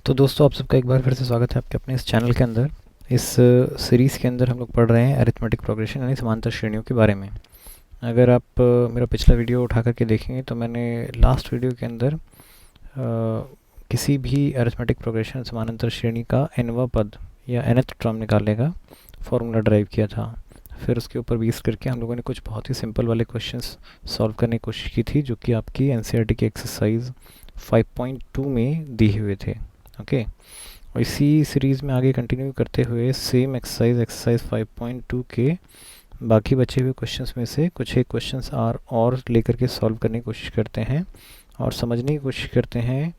तो दोस्तों आप सबका एक बार फिर से स्वागत है आपके अपने इस चैनल के अंदर। इस सीरीज़ के अंदर हम लोग पढ़ रहे हैं अरिथमेटिक प्रोग्रेशन यानी समांतर श्रेणियों के बारे में। अगर आप मेरा पिछला वीडियो उठा करके देखेंगे तो मैंने लास्ट वीडियो के अंदर किसी भी अरिथमेटिक प्रोग्रेशन समानांतर श्रेणी का nवां पद या nth टर्म निकालने का फॉर्मूला ड्राइव किया था। फिर उसके ऊपर बेस करके हम लोगों ने कुछ बहुत ही सिंपल वाले क्वेश्चंस सॉल्व करने की कोशिश की थी, जो कि आपकी एनसीईआरटी की एक्सरसाइज 5.2 में दिए हुए थे। ओके, और इसी सीरीज़ में आगे कंटिन्यू करते हुए सेम एक्सरसाइज 5.2 के बाकी बचे हुए क्वेश्चंस में से कुछ एक क्वेश्चंस और लेकर के सॉल्व करने की कोशिश करते हैं और समझने की कोशिश करते हैं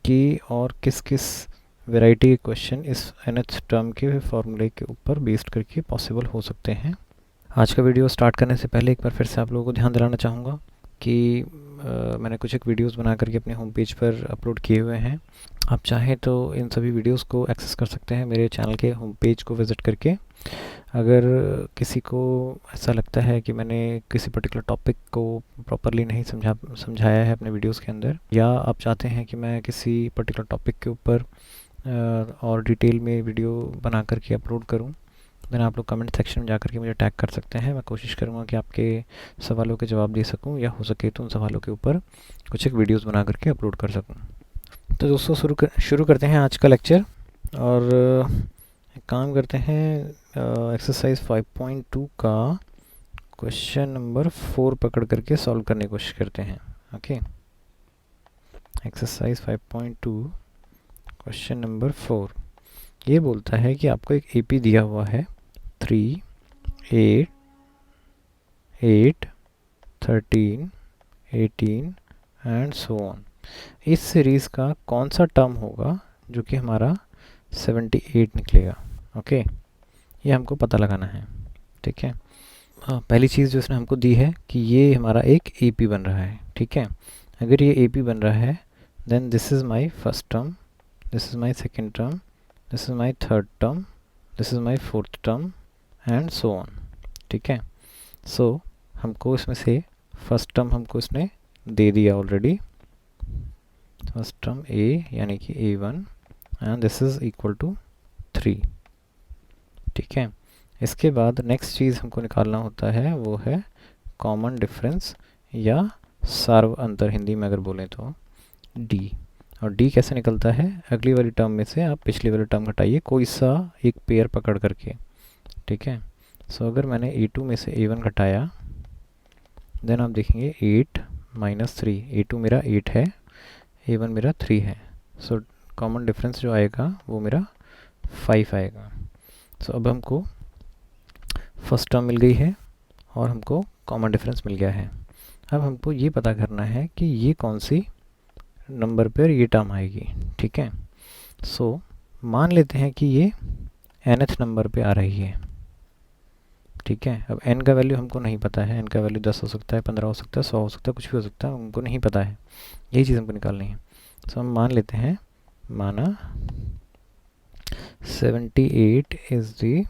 कि और किस किस वैरायटी के क्वेश्चन इस nth टर्म के फॉर्मूले के ऊपर बेस्ड करके पॉसिबल हो सकते हैं। आज का वीडियो स्टार्ट करने से पहले एक बार फिर से आप लोगों को ध्यान दिलाना चाहूँगा कि मैंने कुछ एक वीडियोस बना करके अपने होम पेज पर अपलोड किए हुए हैं। आप चाहें तो इन सभी वीडियोस को एक्सेस कर सकते हैं मेरे चैनल के होम पेज को विज़िट करके। अगर किसी को ऐसा लगता है कि मैंने किसी पर्टिकुलर टॉपिक को प्रॉपरली नहीं समझाया है अपने वीडियोस के अंदर, या आप चाहते हैं कि मैं किसी पर्टिकुलर टॉपिक के ऊपर और डिटेल में वीडियो बना करके अपलोड करूं, देन आप लोग कमेंट सेक्शन में जाकर के मुझे टैग कर सकते हैं। मैं कोशिश करूंगा कि आपके सवालों के जवाब दे सकूं, या हो सके तो उन सवालों के ऊपर कुछ एक वीडियोस बना करके अपलोड कर सकूं। तो दोस्तों शुरू करते हैं आज का लेक्चर, और एक काम करते हैं, एक्सरसाइज 5.2 का क्वेश्चन नंबर 4 पकड़ करके सॉल्व करने की कोशिश करते हैं। ओके, एक्सरसाइज 5.2 क्वेश्चन नंबर 4 ये बोलता है कि आपको एक एपी दिया हुआ है 3, 8, 8, 13, 18 एंड सो ऑन। इस सीरीज़ का कौन सा टर्म होगा जो कि हमारा 78 निकलेगा। ओके, ये हमको पता लगाना है। ठीक है, पहली चीज़ जो इसने हमको दी है कि ये हमारा एक एपी बन रहा है। ठीक है, अगर ये एपी बन रहा है then this is my first term, this is my second term, this is my third term, this is my fourth term and so on. ठीक है, सो हमको इसमें से फर्स्ट टर्म हमको इसने दे दिया ऑलरेडी, फर्स्ट टर्म ए यानी कि A1 and this is equal to 3। ठीक है, इसके बाद नेक्स्ट चीज़ हमको निकालना होता है वो है कॉमन डिफरेंस या सार्व अंतर, हिंदी में अगर बोलें तो डी। और डी कैसे निकलता है, अगली वाली टर्म में से आप पिछली वाली टर्म घटाइए कोई सा एक पेयर पकड़ करके। ठीक है, सो अगर मैंने A2 में से A1 घटाया देन आप देखेंगे 8 माइनस 3, A2 मेरा 8 है, A1 मेरा 3 है, सो कॉमन डिफरेंस जो आएगा वो मेरा 5 आएगा। सो अब हमको फर्स्ट टर्म मिल गई है और हमको कॉमन डिफरेंस मिल गया है। अब हमको ये पता करना है कि ये कौन सी नंबर पर ये टर्म आएगी। ठीक है, सो मान लेते हैं कि ये nth नंबर पे आ रही है। ठीक है, अब n का वैल्यू हमको नहीं पता है, n का वैल्यू 10 हो सकता है, 15 हो सकता है, 100 हो सकता है, कुछ भी हो सकता है, हमको नहीं पता है, यही चीज़ हमको निकालनी है। सो हम मान लेते हैं, माना 78 इज़ द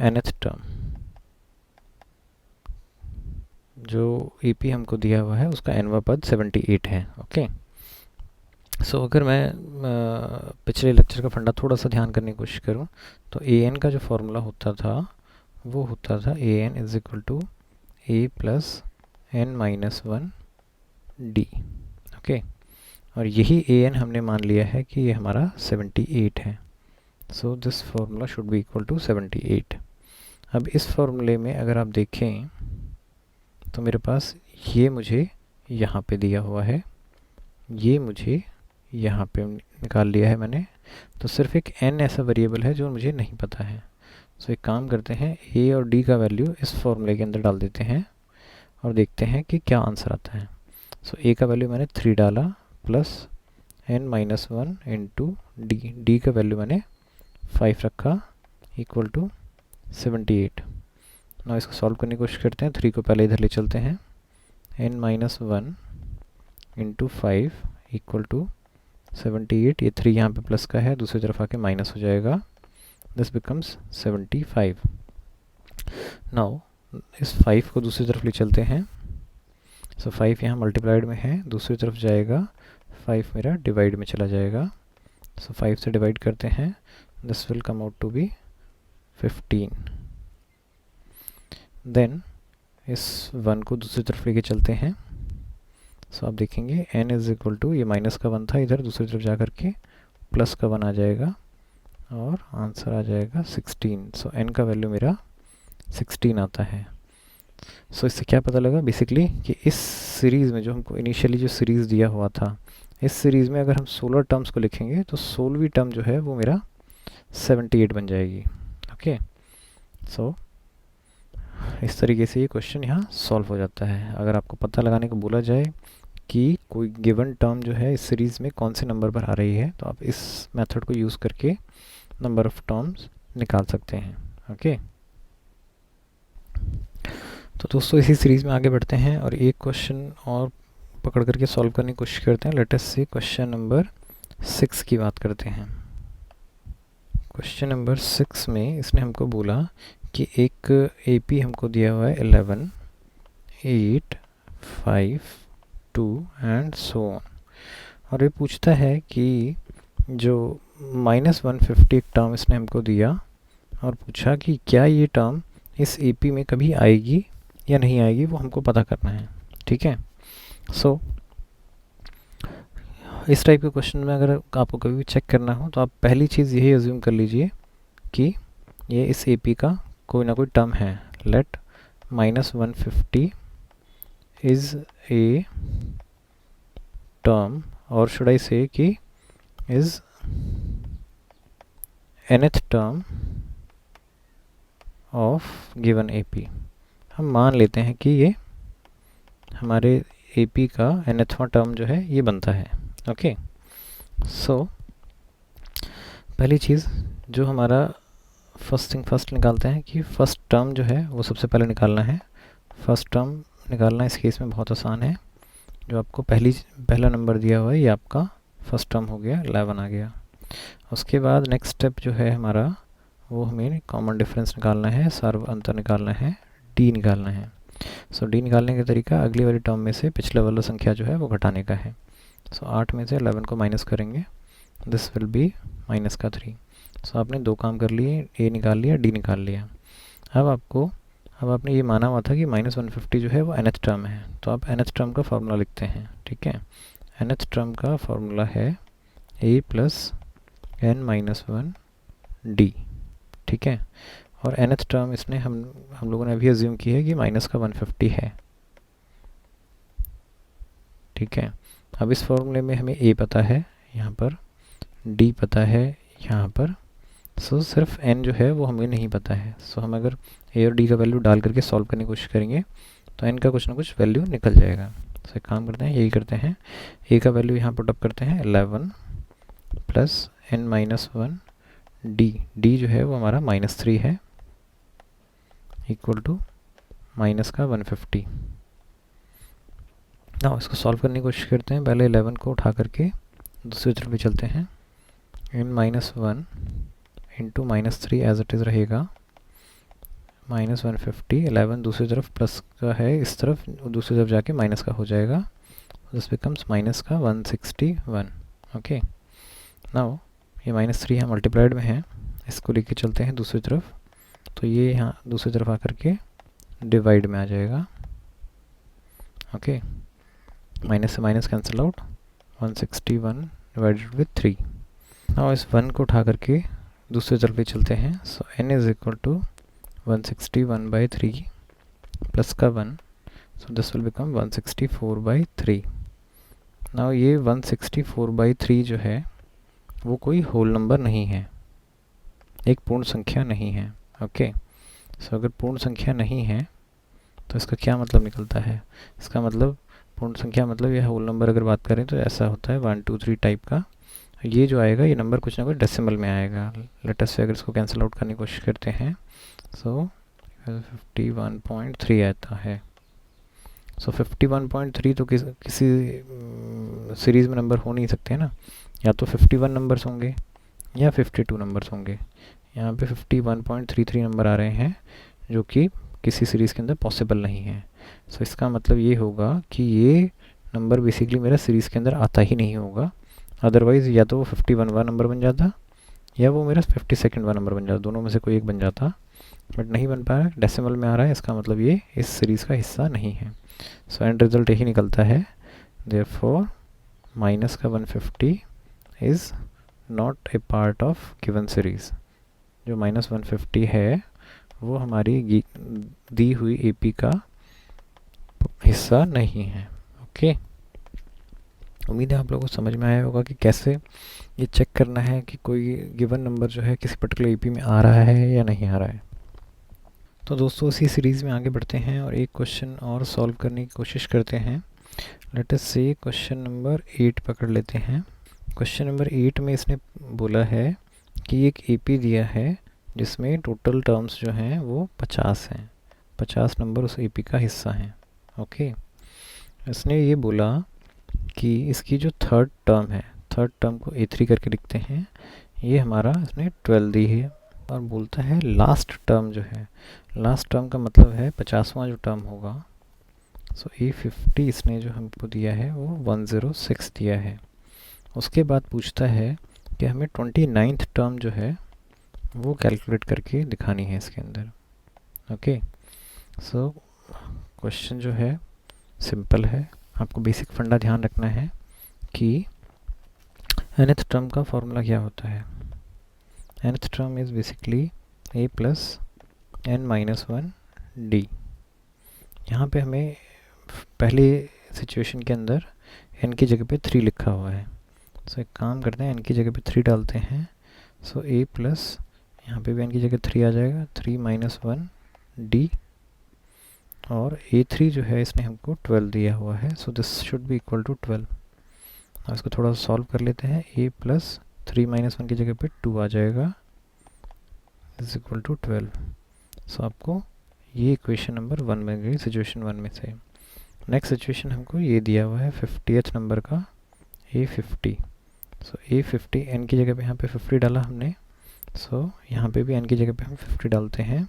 nth टर्म, जो AP हमको दिया हुआ है उसका nवां पद 78 है। ओके, सो अगर मैं पिछले लेक्चर का फंडा थोड़ा सा ध्यान करने की कोशिश करूं तो an का जो फॉर्मूला होता था वो होता था an is equal to a plus n minus 1 d। Okay, और यही an हमने मान लिया है कि ये हमारा 78 है, so this formula should be equal to 78। अब इस फार्मूले में अगर आप देखें तो मेरे पास ये मुझे यहाँ पे दिया हुआ है, ये मुझे यहाँ पे निकाल लिया है मैंने, तो सिर्फ एक n ऐसा वेरिएबल है जो मुझे नहीं पता है। सो एक काम करते हैं, a और d का वैल्यू इस फॉर्मूले के अंदर डाल देते हैं और देखते हैं कि क्या आंसर आता है। सो a का वैल्यू मैंने 3 डाला plus n minus 1 into d का वैल्यू मैंने 5 रखा इक्वल टू 78। ना इसको सॉल्व करने की कोशिश करते हैं, 3 को पहले इधर ले चलते हैं, n minus 1 into 5 equal to 78, ये 3 यहाँ पे प्लस का है, दूसरी तरफ आके माइनस हो जाएगा, दिस बिकम्स 75। नाउ इस 5 को दूसरी तरफ ले चलते हैं, सो 5 यहाँ मल्टीप्लाइड में है, दूसरी तरफ जाएगा 5 मेरा डिवाइड में चला जाएगा। सो 5 से डिवाइड करते हैं, this will come out to be 15। Then इस 1 को दूसरी तरफ लेके चलते हैं। सो आप देखेंगे n इज इक्वल टू, ये माइनस का 1 था, इधर दूसरी तरफ जा करके प्लस का 1 आ जाएगा और आंसर आ जाएगा 16। सो n का वैल्यू मेरा 16 आता है। सो इससे क्या पता लगा बेसिकली कि इस सीरीज़ में जो हमको इनिशियली जो सीरीज़ दिया हुआ था, इस सीरीज़ में अगर हम 16 टर्म्स को लिखेंगे तो 16वीं टर्म जो है वो मेरा 78 बन जाएगी। ओके, सो इस तरीके से ये क्वेश्चन यहाँ सॉल्व हो जाता है। अगर आपको पता लगाने को बोला जाए कि कोई गिवन टर्म जो है इस सीरीज़ में कौन से नंबर पर आ रही है, तो आप इस मेथड को यूज़ करके नंबर ऑफ टर्म्स निकाल सकते हैं। ओके, तो दोस्तों इसी सीरीज़ में आगे बढ़ते हैं और एक क्वेश्चन और पकड़ करके सॉल्व करने की कोशिश करते हैं। लेट अस सी क्वेश्चन नंबर 6 की बात करते हैं। क्वेश्चन नंबर 6 में इसने हमको बोला कि एक एपी हमको दिया हुआ है 11, 8, 5, 2 एंड सो ऑन, और ये पूछता है कि जो -150 एक टर्म इसने हमको दिया और पूछा कि क्या ये टर्म इस एपी में कभी आएगी या नहीं आएगी, वो हमको पता करना है। ठीक है, सो इस टाइप के क्वेश्चन में अगर आपको कभी भी चेक करना हो तो आप पहली चीज़ यही अज्यूम कर लीजिए कि ये इस एपी का कोई ना कोई टर्म है। लेट -150 इज़ ए टर्म, और शुड आई से कि is nth term of given AP. हम मान लेते हैं कि ये हमारे एपी का nthवां टर्म जो है ये बनता है। ओके, सो पहली चीज़ जो हमारा फर्स्ट थिंग फर्स्ट निकालते हैं कि फर्स्ट टर्म जो है वो सबसे पहले निकालना है। फर्स्ट टर्म निकालना इस केस में बहुत आसान है। जो आपको पहला नंबर दिया हुआ है ये आपका फर्स्ट टर्म हो गया, 11 आ गया। उसके बाद नेक्स्ट स्टेप जो है हमारा वो हमें कॉमन डिफरेंस निकालना है, सर्व अंतर निकालना है, डी निकालना है। सो डी निकालने का तरीका अगली वाली टर्म में से पिछले वाला संख्या जो है वो घटाने का है। सो 8 में से 11 को माइनस करेंगे, दिस विल बी माइनस का 3। सो आपने दो काम कर लिए, ए निकाल लिया, डी निकाल लिया। अब आपने ये माना हुआ था कि -150 जो है वो nth टर्म है, तो आप nth टर्म का फार्मूला लिखते हैं। ठीक है, nth टर्म का फार्मूला है a + n-1 d। ठीक है, और nth टर्म इसने हम लोगों ने अभी अज्यूम की है कि -150 है। ठीक है, अब इस फॉर्मूले में हमें a पता है यहाँ पर, d पता है यहाँ पर, सो सिर्फ n जो है वो हमें नहीं पता है। सो हम अगर a और d का वैल्यू डाल करके सॉल्व करने की कोशिश करेंगे तो n का कुछ ना कुछ वैल्यू निकल जाएगा। सो एक काम करते हैं, यही करते हैं, a का वैल्यू यहाँ पुट अप करते हैं 11 + n-1 d जो है वो हमारा -3 है, इक्वल टू -150। ना इसको सॉल्व करने की कोशिश करते हैं। पहले 11 को उठा करके दूसरी तरफ भी चलते हैं, n-1 into -3 as it is रहेगा, -150, 11 दूसरी तरफ प्लस का है, इस तरफ दूसरी तरफ जाके माइनस का हो जाएगा, दिस बिकम्स -161। ओके, नाउ ये -3 यहाँ मल्टीप्लाइड में है, इसको लेके चलते हैं दूसरी तरफ, तो ये यहाँ दूसरी तरफ आकर के डिवाइड में आ जाएगा। ओके, माइनस से minus cancel out, 161 divided with 3। Now इस 1 को उठा करके दूसरी तरफ भी चलते हैं। So n is equal to 161/3 plus का 1, so this will become 164/3। Now ये 164/3 जो है वो कोई होल नंबर नहीं है, एक पूर्ण संख्या नहीं है। ओके, सो अगर पूर्ण संख्या नहीं है तो इसका क्या मतलब निकलता है? इसका मतलब पूर्ण संख्या मतलब यह होल नंबर अगर बात करें तो ऐसा होता है 1 2 3 टाइप का। ये जो आएगा ये नंबर कुछ ना कुछ डेसिमल में आएगा। लेट अस से अगर इसको कैंसिल आउट करने की कोशिश करते हैं, सो 51.3 आता है। सो 51.3 तो किसी सीरीज़ में नंबर हो नहीं सकते ना, या तो 51 नंबर्स होंगे या 52 नंबर्स होंगे। यहाँ पे 51.33 नंबर आ रहे हैं जो कि किसी सीरीज़ के अंदर पॉसिबल नहीं है। सो इसका मतलब ये होगा कि ये नंबर बेसिकली मेरा सीरीज़ के अंदर आता ही नहीं होगा, अदरवाइज़ या तो वो 51वां नंबर बन जाता या वो मेरा 52वां नंबर बन जाता, दोनों में से कोई एक बन जाता, बट नहीं बन पा रहा है, डेसिमल में आ रहा है, इसका मतलब ये इस सीरीज़ का हिस्सा नहीं है। सो एंड रिजल्ट यही निकलता है, देयरफॉर माइनस का 150 is not a part of given series. जो -150 है वो हमारी दी हुई एपी का हिस्सा नहीं है। ओके, उम्मीद है आप लोगों को समझ में आया होगा कि कैसे ये चेक करना है कि कोई गिवन नंबर जो है किसी पर्टिकुलर एपी में आ रहा है या नहीं आ रहा है। तो दोस्तों इसी सीरीज़ में आगे बढ़ते हैं और एक क्वेश्चन और सॉल्व करने की कोशिश करते हैं। लेट अस से क्वेश्चन नंबर 8 पकड़ लेते हैं। क्वेश्चन नंबर 8 में इसने बोला है कि एक एपी दिया है जिसमें टोटल टर्म्स जो हैं वो 50 हैं, 50 नंबर उस एपी का हिस्सा हैं। ओके, इसने ये बोला कि इसकी जो थर्ड टर्म है, थर्ड टर्म को A3 करके लिखते हैं, ये हमारा इसने 12 दी है, और बोलता है लास्ट टर्म जो है, लास्ट टर्म का मतलब है 50वां जो टर्म होगा। सो A50 इसने जो हमको दिया है वो 106 दिया है। उसके बाद पूछता है कि हमें 29th टर्म जो है वो कैलकुलेट करके दिखानी है इसके अंदर। ओके, सो क्वेश्चन जो है सिंपल है, आपको बेसिक फंडा ध्यान रखना है कि nth टर्म का फॉर्मूला क्या होता है। nth term is basically a plus n minus 1 d। यहाँ पे हमें पहले सिचुएशन के अंदर n की जगह पे 3 लिखा हुआ है। सो एक काम करते हैं, n की जगह पे 3 डालते हैं। सो a प्लस, यहाँ पे भी n की जगह 3 आ जाएगा, 3 माइनस 1 d, और A3 जो है इसने हमको 12 दिया हुआ है। So this should be equal to 12। अब इसको थोड़ा सॉल्व कर लेते हैं। a प्लस 3 माइनस 1 की जगह पे 2 आ जाएगा, इज इक्वल टू 12। सो आपको ये इक्वेशन नंबर 1 बन गई सिचुएशन 1 में से। नेक्स्ट सिचुएशन हमको ये दिया हुआ है 50th नंबर का A50। सो A50 n की जगह पे यहाँ पे 50 डाला हमने, सो यहाँ पे भी n की जगह पे हम 50 डालते हैं,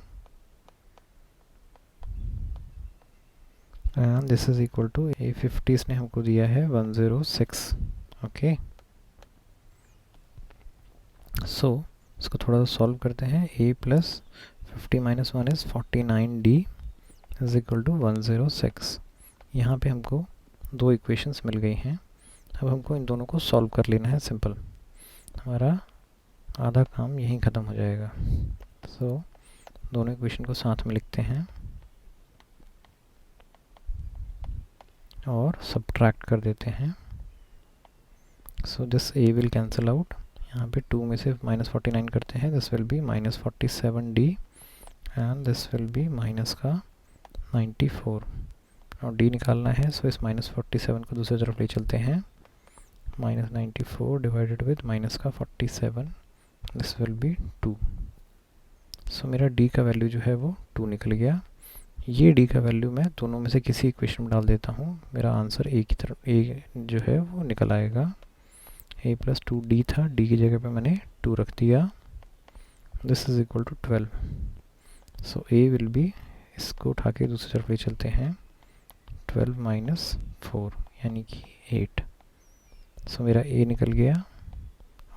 and this is equal to A50 इसने हमको दिया है 106। ओके, सो इसको थोड़ा सा सॉल्व करते हैं। a plus 50 minus 1 is 49d is equal to 106। यहाँ पे हमको दो इक्वेशंस मिल गई हैं। अब हमको इन दोनों को सॉल्व कर लेना है, सिंपल, हमारा आधा काम यहीं ख़त्म हो जाएगा। सो दोनों इक्वेशन को साथ में लिखते हैं और सब्ट्रैक्ट कर देते हैं। So this a will cancel out, यहाँ पे 2 में से -49 करते हैं, this will B -47d, and this will B minus का 94, और d निकालना है। सो इस -47 को दूसरी तरफ ले चलते हैं, -94 डिवाइडेड विद माइनस का 47, दिस विल बी 2। सो मेरा d का वैल्यू जो है वो 2 निकल गया। ये d का वैल्यू मैं दोनों में से किसी इक्वेशन में डाल देता हूँ, मेरा आंसर a की तरफ a जो है वो निकल आएगा। a प्लस 2d था, d की जगह पे मैंने 2 रख दिया, this is equal to 12। So a will be, इसको उठा के दूसरी तरफ ले चलते हैं, 12 माइनस 4 यानी कि 8। सो मेरा a निकल गया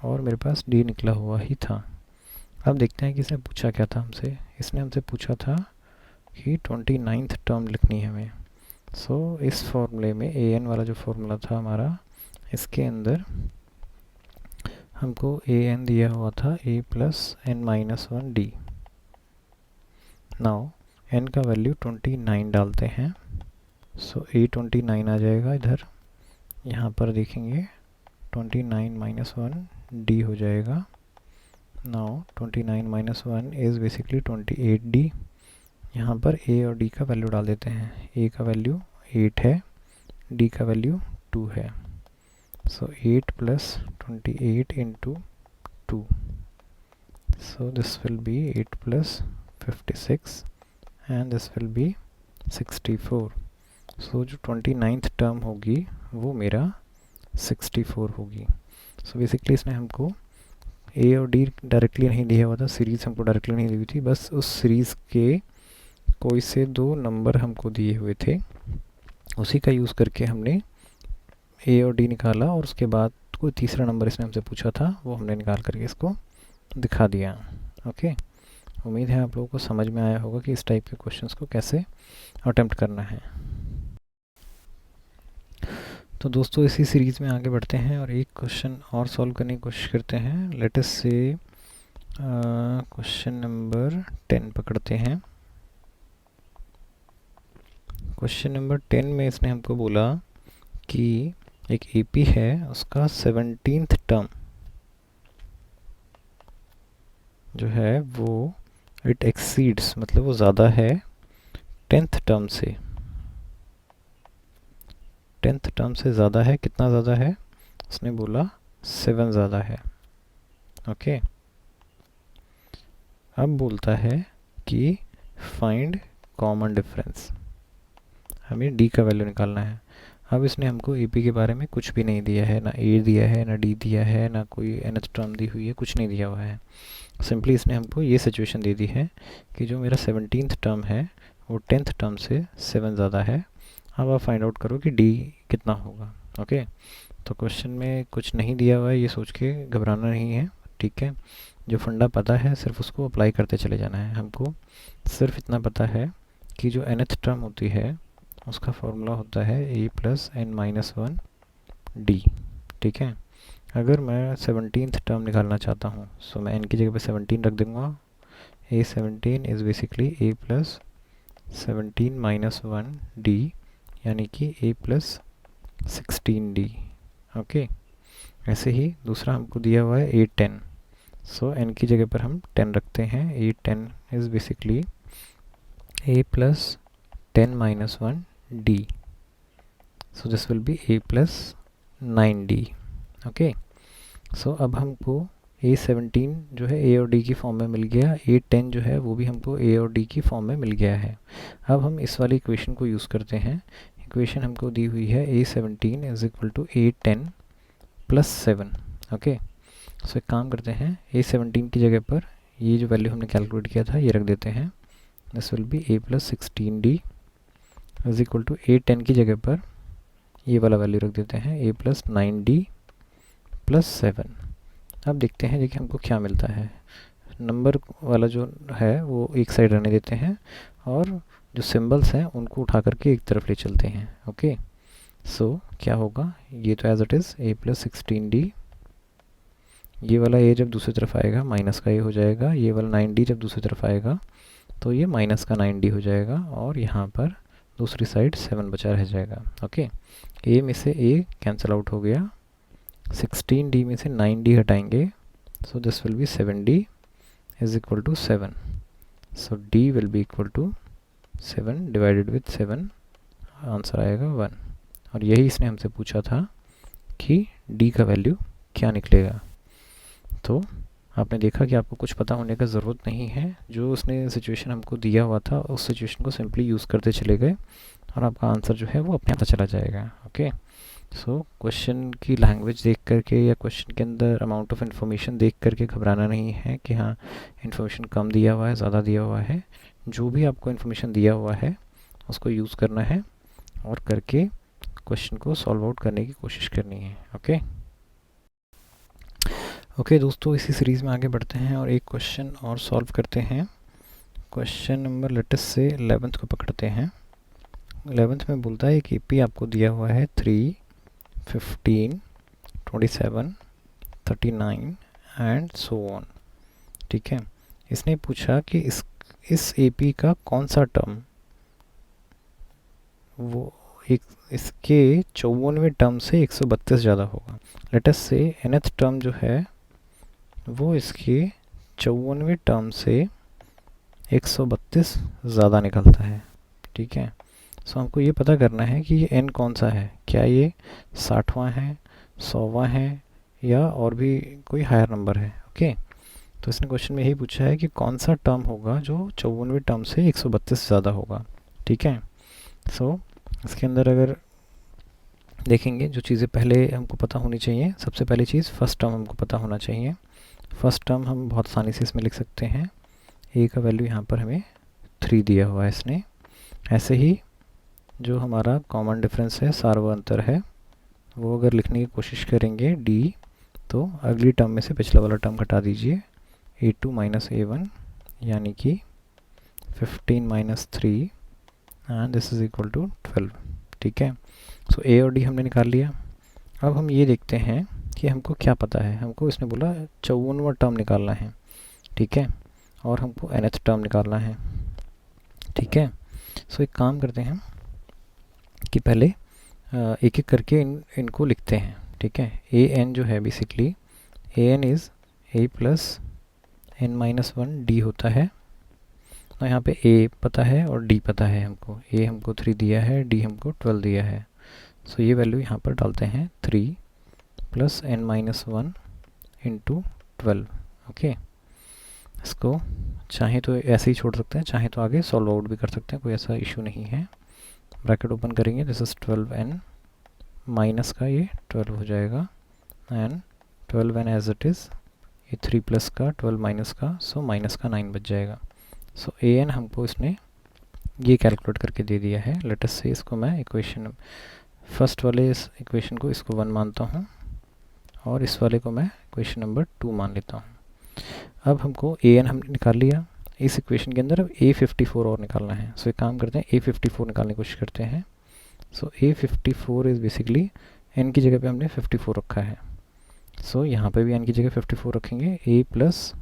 और मेरे पास d निकला हुआ ही था। अब देखते हैं कि इसने पूछा क्या था हमसे। इसने हमसे पूछा था कि 29th टर्म लिखनी है हमें। सो इस फॉर्मूले में an वाला जो फॉर्मूला था हमारा, इसके अंदर हमको an दिया हुआ था a plus n minus 1d। Now n का वैल्यू 29 डालते हैं, सो a29 आ जाएगा इधर, यहाँ पर देखेंगे 29 माइनस 1d हो जाएगा। Now 29 minus 1 is basically 28d। यहाँ पर a और d का वैल्यू डाल देते हैं। a का वैल्यू 8 है, d का वैल्यू 2 है। सो 8 plus 28 into 2, so this will B 8 plus 56 and this will B 64। सो जो 29th टर्म होगी वो मेरा 64 होगी। सो बेसिकली इसने हमको a और d डायरेक्टली नहीं दिया हुआ था, सीरीज़ हमको डायरेक्टली नहीं दी हुई थी, बस उस सीरीज़ के कोई से दो नंबर हमको दिए हुए थे, उसी का यूज़ करके हमने ए और डी निकाला और उसके बाद कोई तीसरा नंबर इसने हमसे पूछा था, वो हमने निकाल करके इसको दिखा दिया। ओके, उम्मीद है आप लोगों को समझ में आया होगा कि इस टाइप के क्वेश्चंस को कैसे अटेम्प्ट करना है। तो दोस्तों इसी सीरीज़ में आगे बढ़ते हैं और एक क्वेश्चन और सॉल्व करने की कोशिश करते हैं। लेट अस से क्वेश्चन नंबर 10 पकड़ते हैं। क्वेश्चन नंबर 10 में इसने हमको बोला कि एक एपी है, उसका 17th टर्म जो है वो इट एक्सीड्स, मतलब वो ज़्यादा है 10th टर्म से। 10th टर्म से ज़्यादा है, कितना ज़्यादा है? उसने बोला 7 ज़्यादा है। ओके, अब बोलता है कि फाइंड कॉमन डिफरेंस, हमें डी का वैल्यू निकालना है। अब इसने हमको एपी के बारे में कुछ भी नहीं दिया है, ना ए दिया है, ना डी दिया है, ना कोई nth टर्म दी हुई है, कुछ नहीं दिया हुआ है। सिंपली इसने हमको ये सिचुएशन दे दी है कि जो मेरा 17th टर्म है वो 10th टर्म से 7 ज़्यादा है। अब आप फाइंड आउट करो कि डी कितना होगा। ओके, तो क्वेश्चन में कुछ नहीं दिया हुआ है, ये सोच के घबराना नहीं है, ठीक है। जो फंडा पता है सिर्फ उसको अप्लाई करते चले जाना है। हमको सिर्फ इतना पता है कि जो nth टर्म होती है उसका फॉर्मूला होता है a plus N minus 1 D, ठीक है। अगर मैं 17th टर्म निकालना चाहता हूँ सो मैं n की जगह पे 17 रख दूँगा। a17 is basically a plus 17 minus 1 D, यानी कि a प्लस 16d। ओके, ऐसे ही दूसरा हमको दिया हुआ है a10, सो n की जगह पर हम 10 रखते हैं। a10 is basically a plus 10 minus 1 d, so this will be a plus 9d। Okay, so अब हमको a17 जो है a और d की फॉर्म में मिल गया, a10 जो है वो भी हमको a और d की फॉर्म में मिल गया है। अब हम इस वाली इक्वेशन को यूज़ करते हैं। इक्वेशन हमको दी हुई है a17 is equal to a10 plus 7। Okay, so एक काम करते हैं, a17 की जगह पर ये जो वैल्यू हमने कैलकुलेट किया था ये रख देते हैं। This will be a plus 16d is equal to a10 की जगह पर ये वाला वैल्यू रख देते हैं a प्लस 9d प्लस 7। अब देखते हैं देखिए हमको क्या मिलता है। नंबर वाला जो है वो एक साइड रहने देते हैं और जो सिंबल्स हैं उनको उठा करके एक तरफ ले चलते हैं। ओके, सो क्या होगा, ये तो as it is a plus 16d, ये वाला a जब दूसरी तरफ आएगा माइनस का a हो जाएगा, ये वाला 9d जब दूसरी तरफ आएगा तो ये माइनस का 9d हो जाएगा और यहाँ पर दूसरी साइड 7 बचा रह जाएगा। ओके, a में से a कैंसिल आउट हो गया, 16d में से 9d हटाएंगे, so this will be 7d is equal to 7। So d will be equal to 7 divided with 7, answer आएगा 1। और यही इसने हमसे पूछा था कि d का वैल्यू क्या निकलेगा। तो आपने देखा कि आपको कुछ पता होने का ज़रूरत नहीं है, जो उसने सिचुएशन हमको दिया हुआ था उस सिचुएशन को सिंपली यूज़ करते चले गए और आपका आंसर जो है वो अपने आप चला जाएगा। ओके, सो क्वेश्चन की लैंग्वेज देख करके या क्वेश्चन के अंदर अमाउंट ऑफ इन्फॉर्मेशन देख करके घबराना नहीं है कि हाँ इन्फॉर्मेशन कम दिया हुआ है, ज़्यादा दिया हुआ है। जो भी आपको इन्फॉर्मेशन दिया हुआ है उसको यूज़ करना है और करके क्वेश्चन को सॉल्व आउट करने की कोशिश करनी है। ओके दोस्तों, इसी सीरीज़ में आगे बढ़ते हैं और एक क्वेश्चन और सॉल्व करते हैं। क्वेश्चन नंबर लेटेस्ट से 11th को पकड़ते हैं। 11th में बोलता है कि पी आपको दिया हुआ है 3, 15, 27, 39 एंड सो ऑन, ठीक है। इसने पूछा कि इस एपी का कौन सा टर्म वो एक इसके 54वें टर्म से 132 ज़्यादा होगा। लेटेस्ट से nth टर्म जो है वो इसके 54वें टर्म से 132 ज़्यादा निकलता है, ठीक है। सो हमको ये पता करना है कि ये n कौन सा है, क्या ये 60वां है, 100वां है या और भी कोई हायर नंबर है। ओके, तो इसने क्वेश्चन में यही पूछा है कि कौन सा टर्म होगा जो 54वें टर्म से 132 ज़्यादा होगा, ठीक है। सो इसके अंदर अगर देखेंगे जो चीज़ें पहले हमको पता होनी चाहिए, सबसे पहली चीज़ फर्स्ट टर्म हमको पता होना चाहिए। फर्स्ट टर्म हम बहुत आसानी से इसमें लिख सकते हैं, a का वैल्यू यहाँ पर हमें 3 दिया हुआ है इसने। ऐसे ही जो हमारा कॉमन डिफरेंस है, सार्वअंतर है, वो अगर लिखने की कोशिश करेंगे डी, तो अगली टर्म में से पिछला वाला टर्म घटा दीजिए, a2 माइनस a1 यानी कि 15 minus 3 and this is equal to 12। ठीक है, सो a और d हमने निकाल लिया। अब हम ये देखते हैं कि हमको क्या पता है। हमको इसने बोला 54वां टर्म निकालना है, ठीक है, और हमको nth टर्म निकालना है। ठीक है, सो एक काम करते हैं कि पहले एक एक करके इनको लिखते हैं। ठीक है, ए एन जो है basically A N is A plus N minus 1 D होता है। तो यहाँ पे ए पता है और डी पता है हमको। ए हमको 3 दिया है, डी हमको 12 दिया है। सो ये वैल्यू यहाँ पर डालते हैं 3 plus N minus 1 into 12। Okay, इसको चाहे तो ऐसे ही छोड़ सकते हैं, चाहे तो आगे सॉल्व आउट भी कर सकते हैं, कोई ऐसा इशू नहीं है। ब्रैकेट ओपन करेंगे, दिस इज 12n माइनस का ये 12 हो जाएगा and 12n as it is, ये 3 प्लस का 12 माइनस का, सो माइनस का 9 बच जाएगा। सो an हमको इसने ये कैलकुलेट करके दे दिया है। लेट अस से इसको मैं इक्वेशन फर्स्ट वाले इस इक्वेशन को इसको 1 मानता हूँ और इस वाले को मैं इक्वेशन नंबर 2 मान लेता हूँ। अब हमको an हमने निकाल लिया। इस इक्वेशन के अंदर अब a54 और निकालना है। सो एक काम करते हैं, a54 निकालने की कोशिश करते हैं। सो a54 इज़ बेसिकली n की जगह पे हमने 54 रखा है। सो यहाँ पे भी n की जगह 54 रखेंगे, a प्लस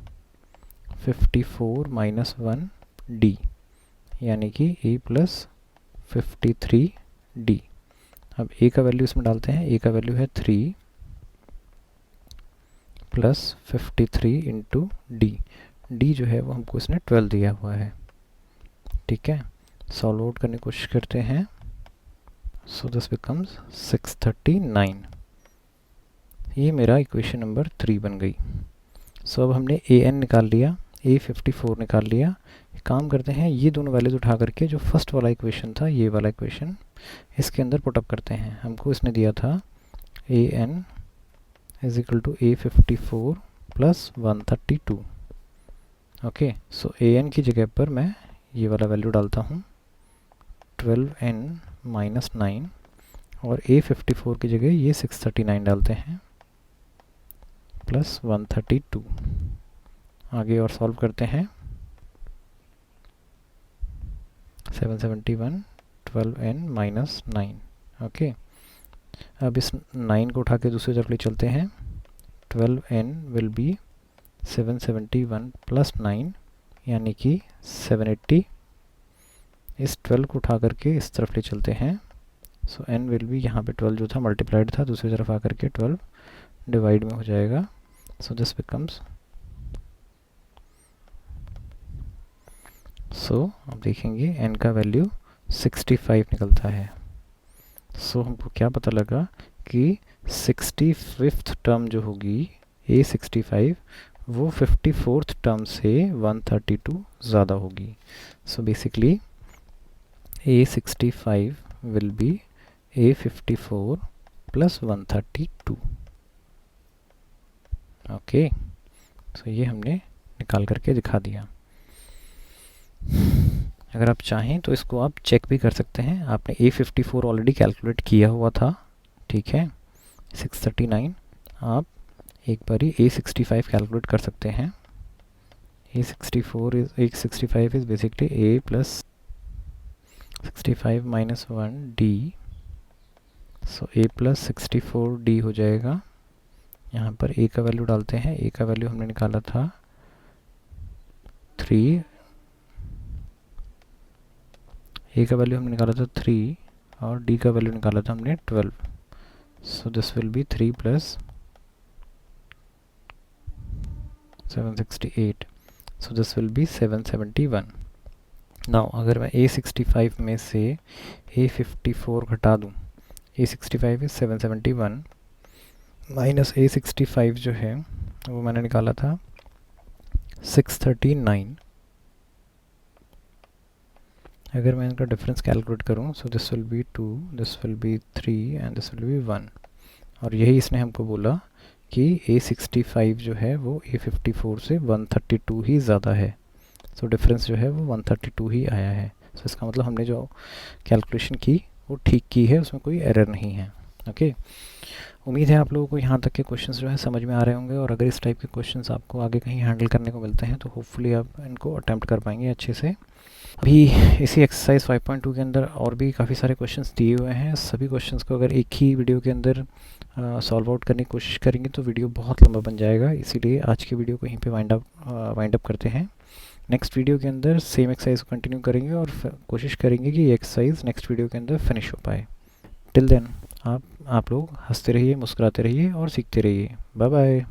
54 माइनस 1 डी यानी कि a प्लस 53 डी। अब a का वैल्यू इसमें डालते हैं, a का वैल्यू है 3 प्लस 53 इंटू डी। डी जो है वो हमको इसने 12 दिया हुआ है। ठीक है, सॉल्व आउट करने की कोशिश करते हैं। So this becomes 639। ये मेरा इक्वेशन नंबर 3 बन गई। सो अब हमने ए एन निकाल लिया, a54 निकाल लिया। काम करते हैं, ये दोनों वैल्यूज उठा करके जो फर्स्ट वाला इक्वेशन था, ये वाला इक्वेशन, इसके अंदर पुटअप करते हैं। हमको इसने दिया था A N is equal to a54 plus 132। Okay, so A N की जगह पर मैं ये वाला वैल्यू डालता हूँ 12n माइनस 9 और a54 की जगह ये 639 डालते हैं प्लस 132। आगे और सॉल्व करते हैं, 771 12n माइनस 9। ओके, अब इस 9 को उठा के दूसरी तरफ ले चलते हैं। 12n विल बी 771 प्लस 9 यानी कि 780। इस 12 को उठा करके इस तरफ ले चलते हैं। सो n विल बी, यहाँ पे 12 जो था मल्टीप्लाइड था, दूसरी तरफ आकर के 12 डिवाइड में हो जाएगा। सो दिस बिकम्स, सो अब देखेंगे n का वैल्यू 65 निकलता है। सो हमको क्या पता लगा कि 65th टर्म जो होगी a65 वो 54th टर्म से 132 ज़्यादा होगी। So basically a65 will be a54 plus 132। Okay, so ये हमने निकाल करके दिखा दिया। अगर आप चाहें तो इसको आप चेक भी कर सकते हैं। आपने a54 ऑलरेडी कैलकुलेट किया हुआ था, ठीक है, 639। आप एक बार ही a65 कैलकुलेट कर सकते हैं। a65 is basically a plus 65 minus 1 D. So a plus 64 D हो जाएगा। यहाँ पर a का वैल्यू डालते हैं। a का वैल्यू हमने निकाला था 3, a का वैल्यू हमने निकाला था 3 और d का वैल्यू निकाला था हमने 12। सो this will B 3 plus 768। So this will B 771। Now अगर मैं a65 में से a54 घटा दूँ, a65 इज़ 771 माइनस a65 जो है वो मैंने निकाला था 639। अगर मैं इनका डिफरेंस कैलकुलेट करूँ, सो this will B 2, this will B 3 and this will B 1। और यही इसने हमको बोला कि a65 जो है वो a54 से 132 ही ज़्यादा है। सो डिफरेंस जो है वो 132 ही आया है। सो इसका मतलब हमने जो कैलकुलेशन की वो ठीक की है, उसमें कोई एरर नहीं है। ओके, उम्मीद है आप लोगों को यहाँ तक के क्वेश्चंस जो है समझ में आ रहे होंगे, और अगर इस टाइप के क्वेश्चंस आपको आगे कहीं हैंडल करने को मिलते हैं तो होपफुली आप इनको अटैम्प्ट कर पाएंगे अच्छे से। अभी इसी एक्सरसाइज 5.2 के अंदर और भी काफ़ी सारे क्वेश्चंस दिए हुए हैं। सभी क्वेश्चंस को अगर एक ही वीडियो के अंदर सॉल्व आउट करने की कोशिश करेंगे तो वीडियो बहुत लंबा बन जाएगा, इसीलिए आज की वीडियो को यहीं पे वाइंड अप करते हैं। नेक्स्ट वीडियो के अंदर सेम एक्सरसाइज को कंटिन्यू करेंगे और कोशिश करेंगे कि ये एक्सरसाइज नेक्स्ट वीडियो के अंदर फिनिश हो पाए। टिल देन आप लोग हंसते रहिए, मुस्कुराते रहिए और सीखते रहिए। Bye bye.